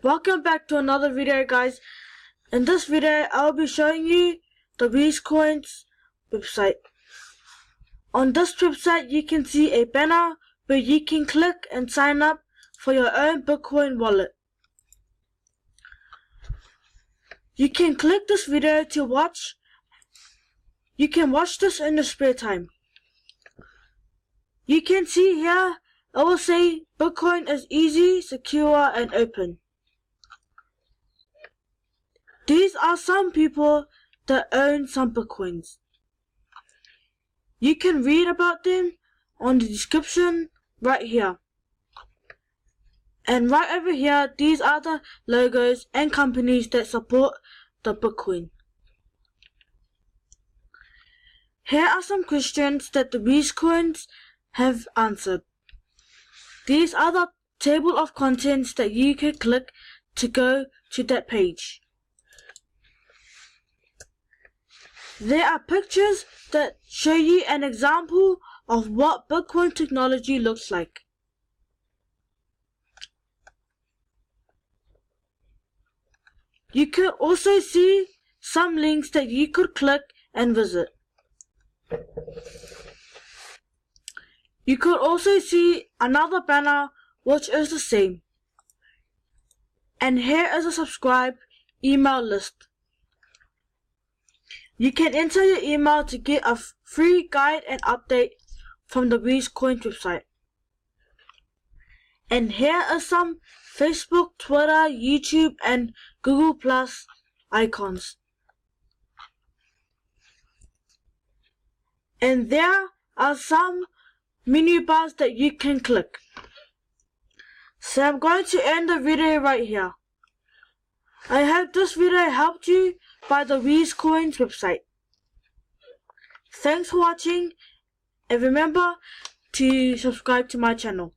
Welcome back to another video, guys. In this video I'll be showing you the WeUseCoins website. On this website you can see a banner where you can click and sign up for your own Bitcoin wallet. You can click this video to watch. You can watch this in your spare time. You can see here it will say Bitcoin is easy, secure and open. These are some people that own some Bitcoins. You can read about them on the description right here. And right over here, these are the logos and companies that support the Bitcoin. Here are some questions that the WeUseCoins have answered. These are the table of contents that you can click to go to that page. There are pictures that show you an example of what Bitcoin technology looks like. You could also see some links that you could click and visit. You could also see another banner which is the same. And here is a subscribe email list. You can enter your email to get a free guide and update from the WeUseCoins website. And here are some Facebook, Twitter, YouTube and Google Plus icons. And there are some menu bars that you can click. So I'm going to end the video right here. I hope this video helped you by the WeUseCoins website. Thanks for watching and remember to subscribe to my channel.